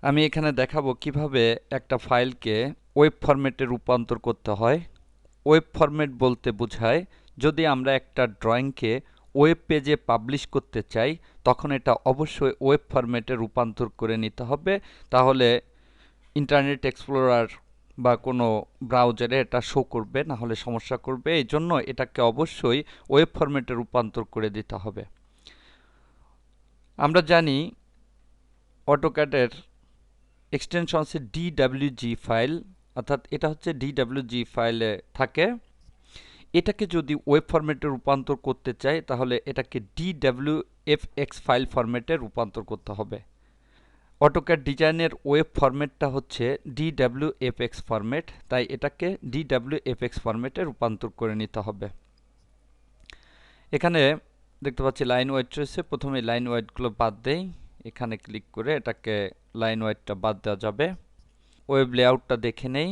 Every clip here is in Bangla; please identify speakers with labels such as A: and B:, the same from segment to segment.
A: আমি এখানে দেখাবো কিভাবে একটা ফাইলকে ওয়েব ফরম্যাটে রূপান্তর করতে হয়। ওয়েব ফরম্যাট বলতে বোঝায় যদি আমরা একটা ড্রয়িংকে ওয়েব পেজে পাবলিশ করতে চাই তখন এটা অবশ্যই ওয়েব ফরম্যাটে রূপান্তর করে নিতে হবে, তাহলে ইন্টারনেট এক্সপ্লোরার বা কোনো ব্রাউজারে এটা শো করবে, না হলে সমস্যা করবে। এই জন্য এটাকে অবশ্যই ওয়েব ফরম্যাটে রূপান্তর করে দিতে হবে। আমরা জানি অটোক্যাডের এক্সটেনশন হচ্ছে ডিডব্লিউজি ফাইল, অর্থাৎ এটা হচ্ছে ডিডব্লিউজি ফাইলে থাকে। এটাকে যদি ওয়েব ফরম্যাটে রূপান্তর করতে চাই তাহলে এটাকে ডিডব্লিউএফএক্স ফাইল ফরম্যাটে রূপান্তর করতে হবে। অটোক্যাড ডিজাইনের ওয়েব ফরম্যাটটা হচ্ছে ডিডব্লিউএফএক্স ফরম্যাট, তাই এটাকে ডিডব্লিউএফএক্স ফরম্যাটে রূপান্তর করে নিতে হবে। এখানে দেখতে পাচ্ছি লাইন ওয়েট রয়েছে, প্রথমে লাইন ওয়েটগুলো বাদ দেই। এখানে ক্লিক করে এটাকে লাইন ওয়েটটা বাদ দেওয়া যাবে। ওয়েব লেআউটটা দেখে নেই।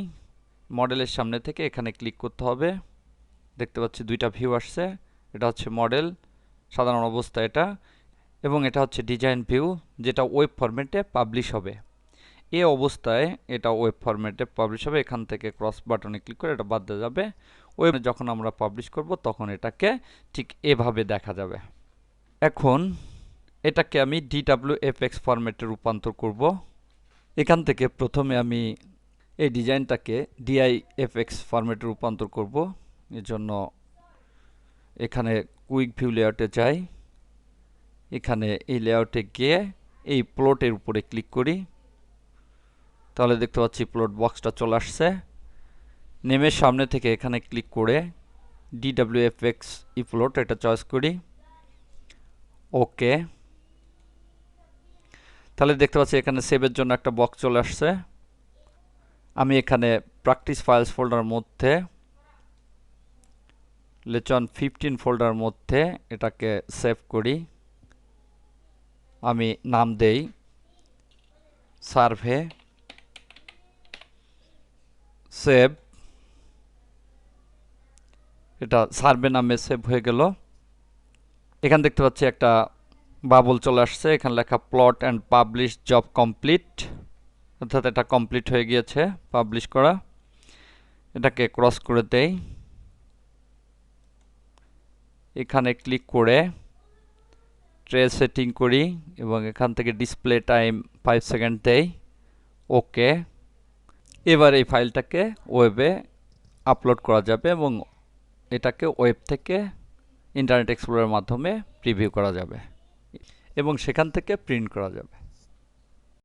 A: মডেলের সামনে থেকে এখানে ক্লিক করতে হবে। দেখতে পাচ্ছি দুইটা ভিউ আসছে, এটা হচ্ছে মডেল সাধারণ অবস্থা এটা, এবং এটা হচ্ছে ডিজাইন ভিউ যেটা ওয়েব ফরম্যাটে পাবলিশ হবে। এই অবস্থায় এটা ওয়েব ফরম্যাটে পাবলিশ হবে। এখান থেকে ক্রস বাটনে ক্লিক করে এটা বাদ দেওয়া যাবে। ওয়েব যখন আমরা পাবলিশ করব তখন এটাকে ঠিক এভাবে দেখা যাবে। এখন এটাকে আমি ডিডব্লিউএফএক্স ফরম্যাটে রূপান্তর করব। এখান থেকে প্রথমে আমি এই ডিজাইনটাকে ডিআইএফএক্স ফরম্যাটে রূপান্তর করব। এর জন্য এখানে কুইক ভিউ লেআউটে যাই, এখানে এই লেআউটে গিয়ে এই প্লটের উপরে ক্লিক করি, তাহলে দেখতে পাচ্ছি প্লট বক্সটা চলে আসছে। নেমের সামনে থেকে এখানে ক্লিক করে ডিডব্লিউএফএক্স ই প্লট এটা চয়েস করি, ওকে। তাহলে দেখতে পাচ্ছি এখানে সেভের জন্য একটা বক্স চলে আসছে। আমি এখানে প্র্যাকটিস ফাইলস ফোল্ডার মধ্যে লেচন 15 ফোল্ডার মধ্যে এটাকে সেভ করি। আমি নাম দেই সার্ভে, সেভ। এটা সার্ভে নামে সেভ হয়ে গেল। এখানে দেখতে পাচ্ছি একটা বাবল চলে আসছে, এখানে লেখা plot and publish job complete, অর্থাৎ এটা কমপ্লিট হয়ে গিয়েছে পাবলিশ করা। এটাকে ক্রস করে দেই, এখানে ক্লিক করে ট্রে সেটিং করি এবং এখান থেকে ডিসপ্লে টাইম 5 সেকেন্ড দেই, ওকে। এবার এই ফাইলটাকে ওয়েবে আপলোড করা যাবে এবং এটাকে ওয়েব থেকে ইন্টারনেট এক্সপ্লোরের মাধ্যমে প্রিভিউ করা যাবে এবং সেখান থেকে প্রিন্ট করা যাবে।